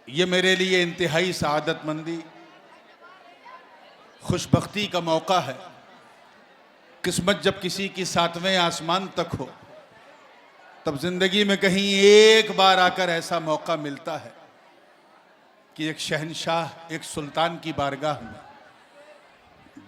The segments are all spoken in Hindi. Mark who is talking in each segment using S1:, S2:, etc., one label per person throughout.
S1: ये मेरे लिए इंतहाई सआदतमंदी, खुशबख्ती का मौका है। किस्मत जब किसी की सातवें आसमान तक हो, तब जिंदगी में कहीं एक बार आकर ऐसा मौका मिलता है कि एक शहंशाह, एक सुल्तान की बारगाह में,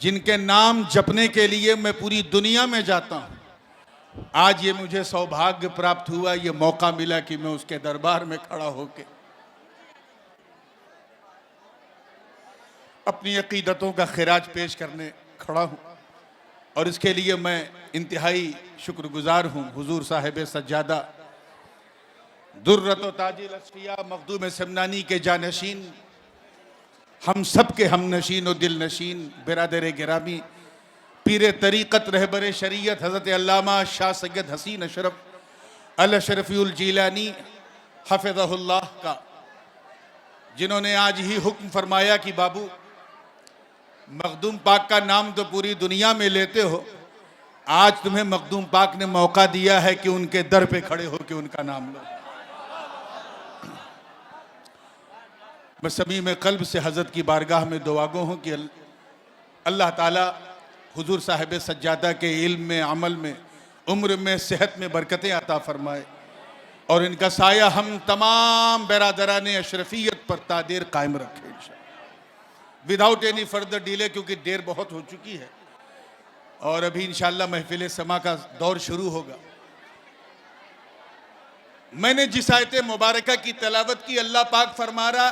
S1: जिनके नाम जपने के लिए मैं पूरी दुनिया में जाता हूं, आज ये मुझे सौभाग्य प्राप्त हुआ, ये मौका मिला कि मैं उसके दरबार में खड़ा होकर अपनी अकीदतों का खिराज पेश करने खड़ा हूं। और इसके लिए मैं इंतहाई शुक्रगुजार हूं हुजूर साहिब सज्जादा दुर्रत व ताजिल अस्फिया मखदूम समनानी के जानशीन, हम सब के हम नशीन व दिल नशीन, बिरादर गिरामी, पीर तरीक़त रहबर शरीयत हज़रत अल्लामा शाह सैयद हसीन अशरफ अल अशरफीउल जीलानी हफ़िज़हुल्लाह का, जिन्होंने आज ही हुक्म फरमाया कि बाबू, मखदूम पाक का नाम तो पूरी दुनिया में लेते हो, आज तुम्हें मखदूम पाक ने मौका दिया है कि उनके दर पे खड़े हो के उनका नाम लो। मैं सभी में कल्ब से हजरत की बारगाह में दुआगो हूँ कि अल्लाह ताला हुजूर साहिब सज्जादा के इल्म में, अमल में, उम्र में, सेहत में बरकतें अता फरमाए और इनका साया हम तमाम बरादरान अशरफियत पर तादेर कायम रखे विदाउट एनी फर्दर डिले, क्योंकि देर बहुत हो चुकी है और अभी इंशाअल्लाह महफिल समा का दौर शुरू होगा। मैंने जिस आयत मुबारका की तलावत की, अल्लाह पाक फरमा रहा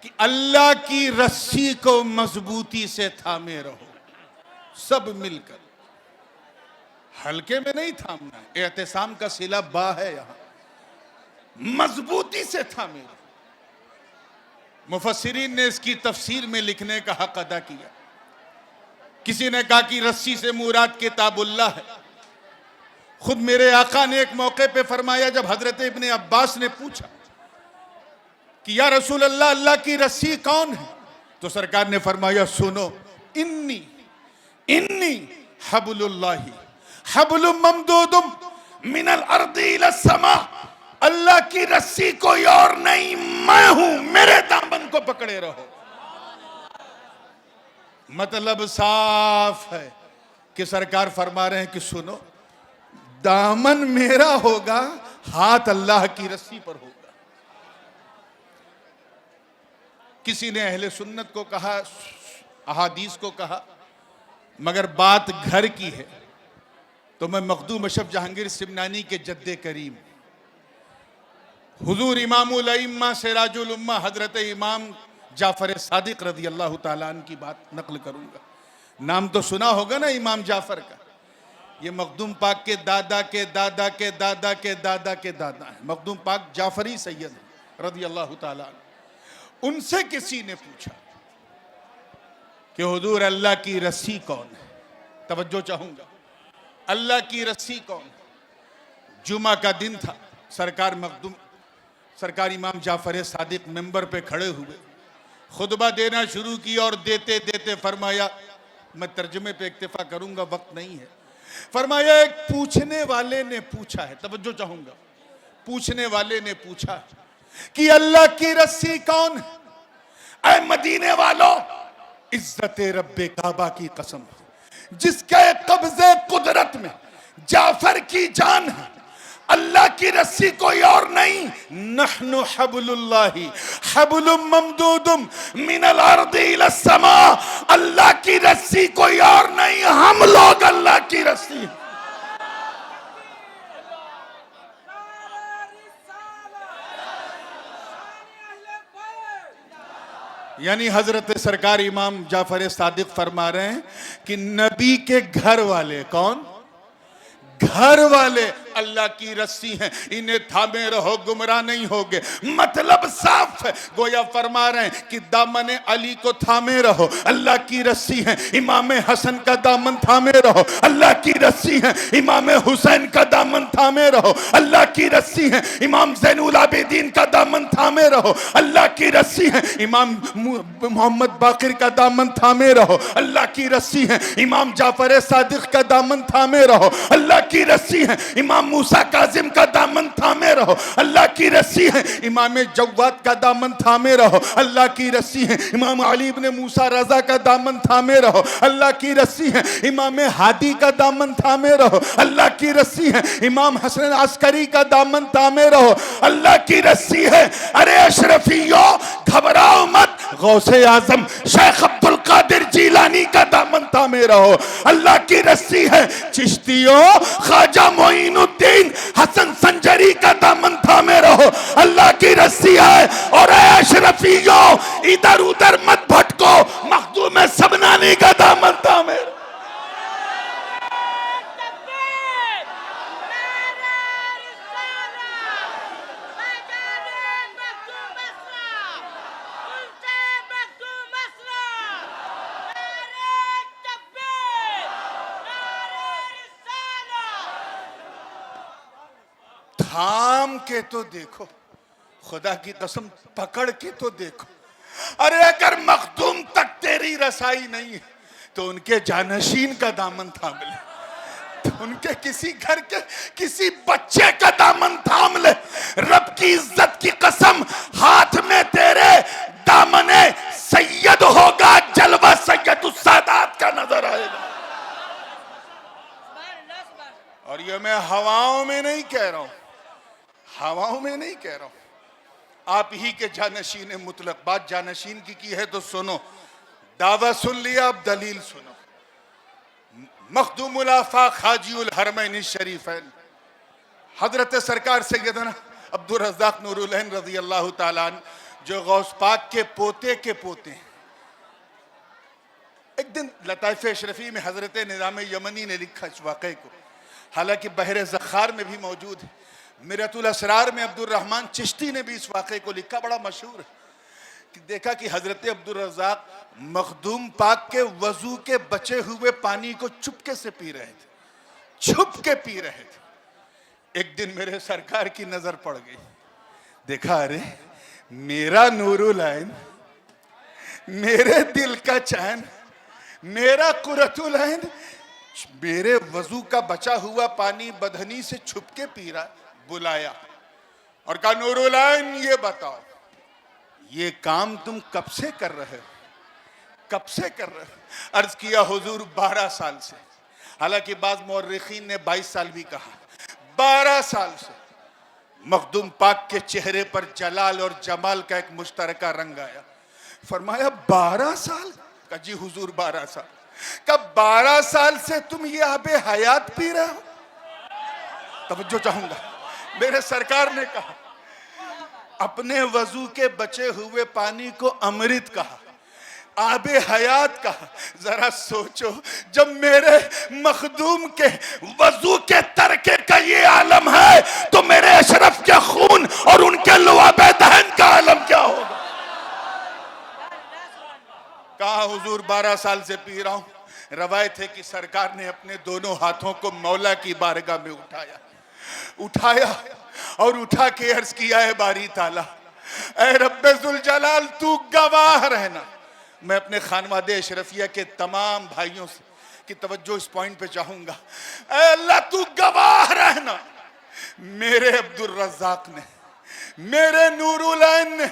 S1: कि अल्लाह की रस्सी को मजबूती से थामे रहो, सब मिलकर, हल्के में नहीं थामना है, एहतिसाम का सिला बा है, यहां मजबूती से थामे रहो। मुफस्सिरीन ने इसकी तफसीर में लिखने का हक अदा किया। किसी ने कहा कि रस्सी से मुराद किताबुल्लाह है। खुद मेरे आका ने एक मौके पे फरमाया, जब हजरत इब्ने अब्बास ने पूछा कि या रसूल अल्लाह, अल्लाह की रस्सी कौन है, तो सरकार ने फरमाया, सुनो, इन्नी इन्नी हबलुल्लाही हबलुम ममदूदुम मिनल अर्दी इलस समा, अल्लाह की रस्सी कोई और नहीं, मैं हूं, मेरे दामन को पकड़े रहो। मतलब साफ है कि सरकार फरमा रहे हैं कि सुनो, दामन मेरा होगा, हाथ अल्लाह की रस्सी पर होगा। किसी ने अहले सुन्नत को कहा, अहादीस को कहा, मगर बात घर की है, तो मैं मखदूम अशरफ जहांगीर सिमनानी के जद्दे करीम हुजूर इमामुल अइम्मा सिराजुल उम्मा हजरत इमाम जाफर सादिक रज़ी अल्लाह ताला अन्हु की बात नकल करूंगा। नाम तो सुना होगा ना इमाम जाफर का, ये मखदूम पाक के दादा के दादा के दादा के दादा के दादा है। मखदूम पाक जाफरी सैयद रज़ी अल्लाह ताला अन्हु। उनसे किसी ने पूछा कि हुजूर अल्लाह की रस्सी कौन है, तवज्जो चाहूंगा, अल्लाह की रस्सी कौन है। जुमा का दिन था, सरकार इमाम जाफर सादिक मेंबर पे खड़े हुए, खुतबा देना शुरू किया और देते देते फरमाया, मैं तर्जुमे पे इक्तिफा करूंगा, वक्त नहीं है। फरमाया, एक पूछने वाले ने पूछा है, तवज्जो चाहूंगा, पूछने वाले ने पूछा कि अल्लाह की रस्सी कौन है। ऐ मदीने वालों, इज्जत रब्बे काबा की कसम, जिसके कब्जे कुदरत में जाफर की जान है, अल्लाह की रस्सी कोई और नहीं, नहनु हबलुल्लाही हबलुम ममदूदुम मिनल अर्दी इलस समा, अल्लाह की रस्सी कोई और नहीं, हम लोग अल्लाह की रस्सी। यानी हजरत सरकार इमाम जाफर सादिक फरमा रहे हैं कि नबी के घर वाले कौन, घर वाले अल्लाह की रस्सी हैं, इन्हें थामे रहो, गुमराह नहीं होगे। मतलब साफ है, गोया फरमा रहे हैं कि दामन अली को थामे रहो, अल्लाह की रस्सी है। इमाम हसन का दामन थामे रहो, अल्लाह की रस्सी है। इमाम हुसैन का दामन थामे रहो, अल्लाह की रस्सी है। इमाम ज़ैनुल आबिदीन का दामन थामे रहो, अल्लाह की रस्सी है। इमाम मोहम्मद बाकिर का दामन थामे रहो, अल्लाह की रस्सी है। इमाम जाफर सादिक का दामन थामे रहो, अल्लाह की रस्सी है। इमाम इमाम मूसा काजिम का दामन थामे रहो, अल्लाह की रस्सी है। इमाम जव्वाद का दामन थामे रहो, अल्लाह की रस्सी है। इमाम अली इब्ने मूसा रजा का दामन थामे रहो, अल्लाह की रस्सी है। इमाम हादी का दामन थामे रहो, अल्लाह की रस्सी है। इमाम हसन अस्करी का दामन थामे रहो, अल्लाह की रस्सी है। अरे अशरफियों घबराओ मत, गौसे आजम शेख अब्दुल कादिर जीलानी का दामन थामे रहो, अल्लाह की रस्सी है। चिश्तियों ख्वाजा मोइनुद्दीन हसन संजरी का दामन थामे रहो, अल्लाह की रस्सी है। और अशरफियों इधर उधर मत भटको, मखदूम सबनानी का दामन थामे रहो। थाम के तो देखो, खुदा की कसम पकड़ के तो देखो। अरे अगर मखदूम तक तेरी रसाई नहीं है तो उनके जानशीन का दामन थाम ले, तो उनके किसी घर के किसी बच्चे का दामन थाम ले। रब की इज्जत की कसम, हाथ में तेरे दामने सैयद होगा, जलवा सैयद सादात का नजर आएगा। और ये मैं हवाओं में नहीं कह रहा हूं, हवाओं में नहीं कह रहा हूं, आप ही के जानशीन मुतलक। बात जानशीन की है तो सुनो, दावा सुन लिया, अब दलील सुनो। मखदूमुल आफाक हाजीउल हरमैन शरीफैन हजरत सरकार सैयदना अब्दुल रज़्ज़ाक नूरुल ऐन रज़ी अल्लाह ताला अन्हु, जो गौस पाक के पोते के पोते हैं। एक दिन लताइफ अशरफी में हजरत निज़ाम यमनी ने लिखा इस वाक़े को, हालांकि बहरे ज़खार में भी मौजूद है। मिरतुल असरार में अब्दुल रहमान चिश्ती ने भी इस वाक़े को लिखा, बड़ा मशहूर है। कि देखा कि हजरत अब्दुल रज़्ज़ाक मखदूम पाक के वजू के बचे हुए पानी को चुपके से पी रहे थे, छुप के पी रहे थे। एक दिन मेरे सरकार की नजर पड़ गई, देखा अरे मेरा नूरुल ऐन, मेरे दिल का चैन, मेरा कुरतुल ऐन मेरे वजू का बचा हुआ पानी बदहनी से छुप के पी रहा। बुलाया और कहा नूरुल ऐन ये बताओ, ये काम तुम कब से कर रहे हो, कब से कर रहे हो? अर्ज किया हुजूर 12 साल से। हालांकि बाज मुअर्रिखीन ने 22 साल भी कहा। 12 साल से मखदूम पाक के चेहरे पर जलाल और जमाल का एक मुश्तरका रंग आया। फरमाया 12 साल? का जी हुजूर 12 साल। कब 12 साल से तुम ये आबे हयात पी रहे हो? तवज्जो चाहूंगा, मेरे सरकार ने कहा, अपने वजू के बचे हुए पानी को अमृत कहा, आबे हयात कहा। जरा सोचो, जब मेरे मखदूम के वजू के तरके का ये आलम है तो मेरे अशरफ के खून और उनके लुआबे दहन का आलम क्या होगा? कहा हुजूर 12 साल से पी रहा हूं। रवायत है कि सरकार ने अपने दोनों हाथों को मौला की बारगाह में उठाया और उठा के अर्ज किया है बारी ताला, ऐ रब्बे जुल जलाल तू गवाह रहना। मैं अपने खानवादे अशरफिया के तमाम भाइयों से की तवज्जो इस पॉइंट पे चाहूंगा, ऐ अल्लाह तू गवाह रहना, मेरे अब्दुल रज़्ज़ाक ने, मेरे नूरुल ऐन ने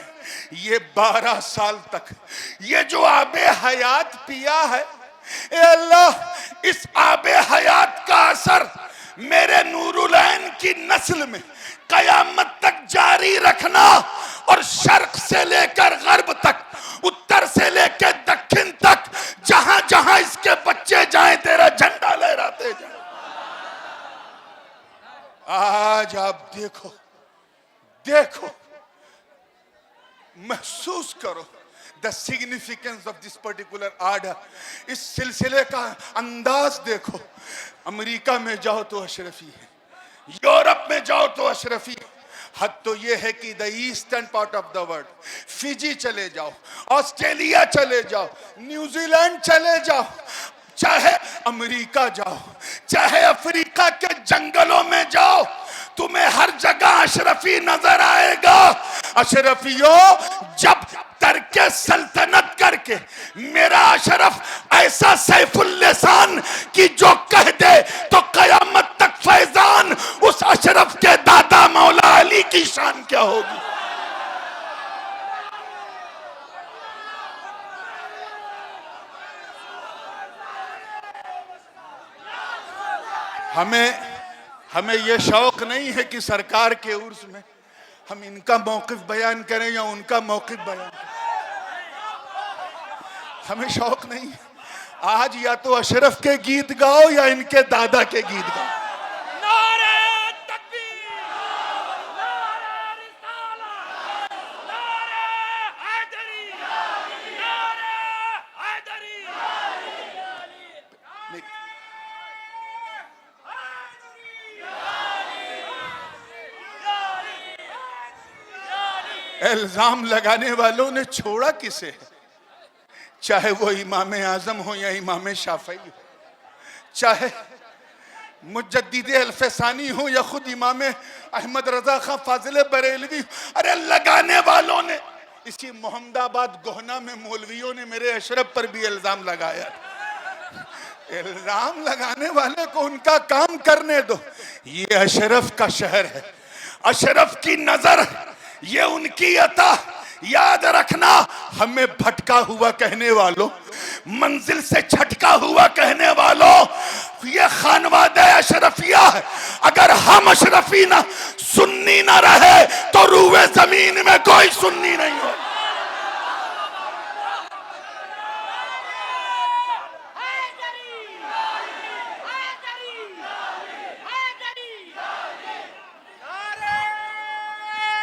S1: ये 12 साल तक ये जो आबे हयात पिया है, ए अल्लाह इस आबे हयात का असर मेरे नूरुल ऐन की नस्ल में कयामत तक जारी रखना और शर्क से लेकर गर्ब तक, उत्तर से लेकर दक्षिण तक, जहां जहां इसके बच्चे जाएं तेरा झंडा लहराते जाए। आज आप देखो, देखो, महसूस करो the significance of this particular order. इस सिलसिले का अंदाज देखो। अमेरिका में जाओ तो अशरफी है, यूरोप में जाओ तो अशरफी है। हद तो यह है कि the eastern part of the world, Fiji चले जाओ, ऑस्ट्रेलिया चले जाओ, न्यूजीलैंड चले जाओ, चाहे अमेरिका जाओ, चाहे अफ्रीका के जंगलों में जाओ, तुम्हें हर जगह अशरफी नजर आएगा। अशरफियों, जब करके सल्तनत करके मेरा अशरफ ऐसा सैफुल लिसान कि जो कह दे तो कयामत तक फैजान, उस अशरफ के दादा मौला अली की शान क्या होगी। हमें ये शौक नहीं है कि सरकार के उर्स में हम इनका मौक़िफ़ बयान करें या उनका मौक़िफ़ बयान करें, हमें शौक नहीं है। आज या तो अशरफ के गीत गाओ या इनके दादा के गीत गाओ।
S2: नारे तकबीर, नारे रिसालत, नारे हैदरी, नारे हैदरी।
S1: इल्जाम लगाने वालों ने छोड़ा किसे है, चाहे वो इमाम आजम हो या इमाम शाफई हो, चाहे मुजद्दिद अल्फसानी हो या खुद इमाम अहमद रजा खां फाजिल बरेलवी। अरे लगाने वालों ने, इसी मोहम्मदाबाद गोहना में मौलवियों ने मेरे अशरफ पर भी इल्जाम लगाया। इल्जाम लगाने वाले को उनका काम करने दो। ये अशरफ का शहर है, अशरफ की नजर, ये उनकी अता। याद रखना, हमें भटका हुआ कहने वालों, मंजिल से छटका हुआ कहने वालों, ये खानवादा अशरफिया है। अगर हम अशरफी ना सुन्नी ना रहे तो रूए जमीन में कोई सुन्नी नहीं हो।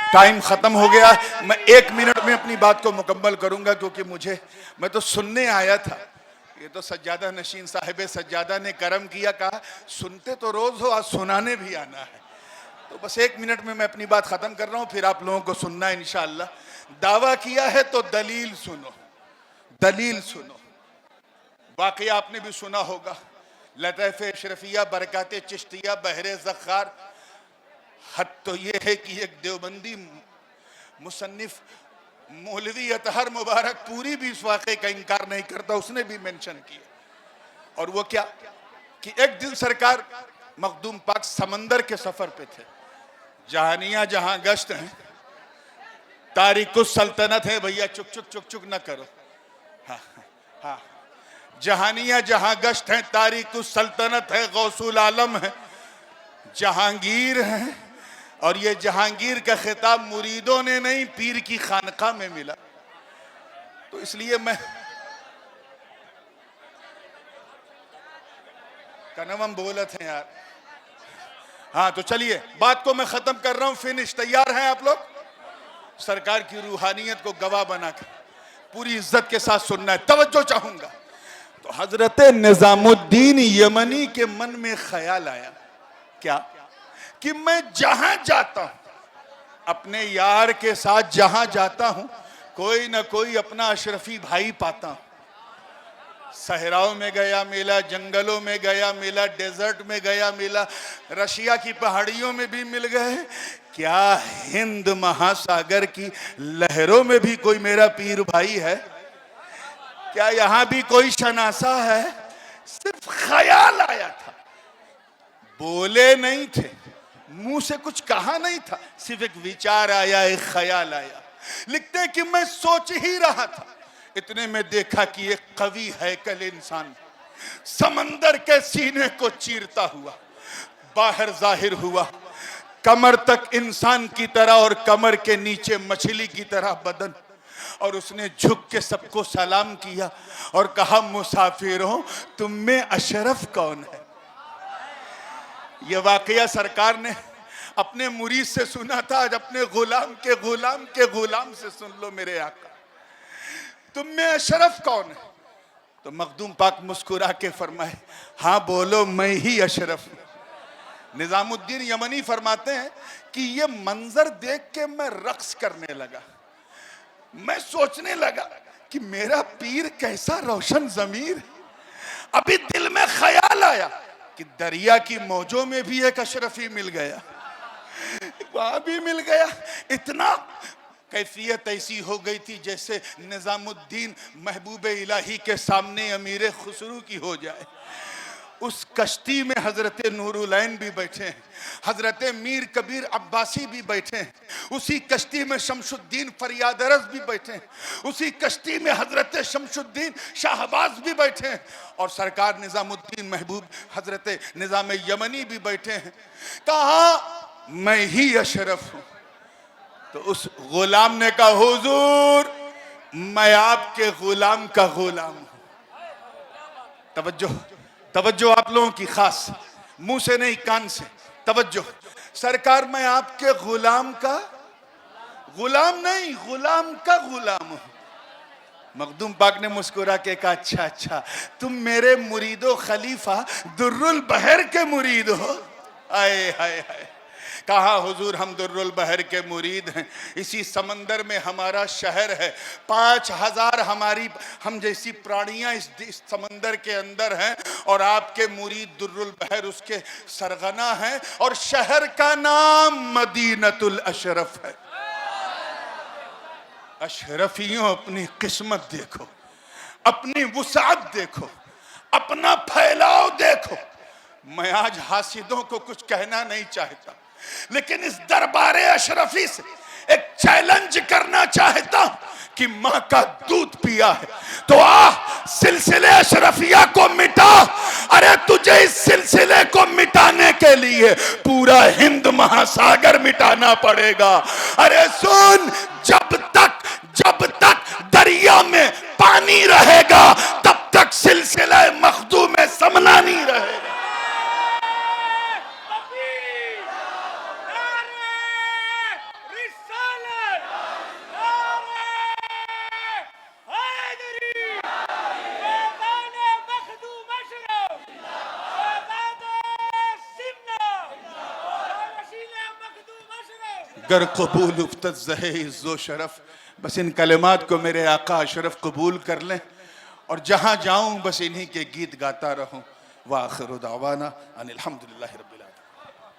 S1: टाइम खत्म हो गया। मैं 1 मिनट में अपनी बात को मुकम्मल करूंगा, क्योंकि मैं तो सुनने आया था। ये तो सज्जादा नशीन साहिब सज्जादा ने करम किया, कहा सुनते तो रोज हो, आज सुनाने भी आना है। तो बस 1 मिनट में मैं अपनी बात खत्म कर रहा हूं, फिर आप लोगों को सुनना है इंशाअल्लाह। दावा किया है तो दलील सुनो, दलील सुनो। वाकई आपने भी सुना होगा, लतैफ़ अशरफिया, बरकाते चिश्तिया, बहरे ज़ख़्ख़ार। हद तो ये है कि एक देवबंदी मुसन्निफ मौलवी अतहर मुबारक पूरी भी इस वाक़े का इनकार नहीं करता, उसने भी मेंशन किया। और वो क्या कि एक दिन सरकार मखदूम पाक समंदर के सफर पे थे। जहानिया जहां गश्त है, तारिकुस सल्तनत है। भैया चुक चुक चुक चुक ना करो। हाँ हाँ, जहानिया जहां गश्त है, तारिकुस सल्तनत है, गौसुल आलम है, जहांगीर है। और ये जहांगीर का खिताब मुरीदों ने नहीं, पीर की खानका में मिला। तो इसलिए मैं कनवम बोलत हैं यार। हाँ तो चलिए, बात को मैं खत्म कर रहा हूं, फिनिश। तैयार हैं आप लोग? सरकार की रूहानियत को गवाह बनाकर पूरी इज्जत के साथ सुनना है, तवज्जो चाहूंगा। तो हजरत निजामुद्दीन यमनी के मन में ख्याल आया, क्या कि मैं जहां जाता हूं, अपने यार के साथ जहां जाता हूं, कोई ना कोई अपना अशरफी भाई पाता हूं। सहराओं में गया मिला, जंगलों में गया मिला, डेजर्ट में गया मिला, रशिया की पहाड़ियों में भी मिल गए। क्या हिंद महासागर की लहरों में भी कोई मेरा पीर भाई है? क्या यहां भी कोई शनासा है? सिर्फ ख्याल आया था, बोले नहीं थे, मुंह से कुछ कहा नहीं था, सिर्फ एक विचार आया, एक ख्याल आया। लिखते हैं कि मैं सोच ही रहा था, इतने में देखा कि एक कवि हैकल इंसान समंदर के सीने को चीरता हुआ बाहर जाहिर हुआ, कमर तक इंसान की तरह और कमर के नीचे मछली की तरह बदन। और उसने झुक के सबको सलाम किया और कहा, मुसाफिरों तुम में अशरफ कौन है? यह वाकया सरकार ने अपने मुरीद से सुना था, आज अपने गुलाम के गुलाम के गुलाम से सुन लो मेरे आका, तुम में अशरफ कौन है? तो मखदूम पाक मुस्कुरा के फरमाए, हाँ बोलो, मैं ही अशरफ हूं। निजामुद्दीन यमनी फरमाते हैं कि ये मंजर देख के मैं रक्स करने लगा। मैं सोचने लगा कि मेरा पीर कैसा रोशन ज़मीर। अभी दिल में ख्याल आया कि दरिया की मौजों में भी एक अशरफी मिल गया, वहां भी मिल गया। इतना कैफियत ऐसी हो गई थी जैसे निजामुद्दीन महबूब इलाही के सामने अमीर खुसरू की हो जाए। उस कश्ती में हजरत नूरुलैन भी बैठे हैं, हजरत मीर कबीर अब्बासी भी बैठे हैं, उसी कश्ती में शमशुद्दीन फरियादरस भी बैठे हैं, उसी कश्ती में हजरत शमशुद्दीन शाहबाज भी बैठे हैं, और सरकार निजामुद्दीन महबूब हजरत निजाम यमनी भी बैठे हैं। कहा मैं ही अशरफ हूं। तो उस गुलाम ने कहा हुजूर मैं आपके गुलाम का गुलाम हूं। तवज्जो तवज्जो आप लोगों की खास, मुंह से नहीं कान से तवज्जो। सरकार मैं आपके गुलाम का गुलाम नहीं, गुलाम का गुलाम हूं। मखदूम पाक ने मुस्कुरा के कहा अच्छा अच्छा तुम मेरे मुरीदो खलीफा दुर्रुल बहर के मुरीद हो। आए हाय हाय। कहा हुजूर हम दुर्रुल बहर के मुरीद हैं, इसी समंदर में हमारा शहर है, 5000 हमारी हम जैसी प्राणियां इस समंदर के अंदर हैं, और आपके मुरीद दुर्रुल बहर उसके सरगना हैं, और शहर का नाम मदीनतुल अशरफ है। अशरफियों अपनी किस्मत देखो, अपनी वुसात देखो, अपना फैलाव देखो। मैं आज हासिदों को कुछ कहना नहीं चाहता, लेकिन इस दरबारे अशरफी से एक चैलेंज करना चाहता हूं कि मां का दूध पिया है तो आ सिलसिले अशरफिया को मिटा। अरे तुझे इस सिलसिले को मिटाने के लिए पूरा हिंद महासागर मिटाना पड़ेगा। अरे सुन, जब तक दरिया में पानी रहेगा तब तक सिलसिला मखदूम में समना नहीं रहेगा। गर कबूल उफ्तत ज़हे इज़्ज़ो शरफ, बस इन कलिमात को मेरे आका अशरफ कबूल कर लें, और जहाँ जाऊँ बस इन्हीं के गीत गाता रहूँ। व आखिरु दावाना अनिल हम्दुलिल्लाहि रब्बिल आलमीन।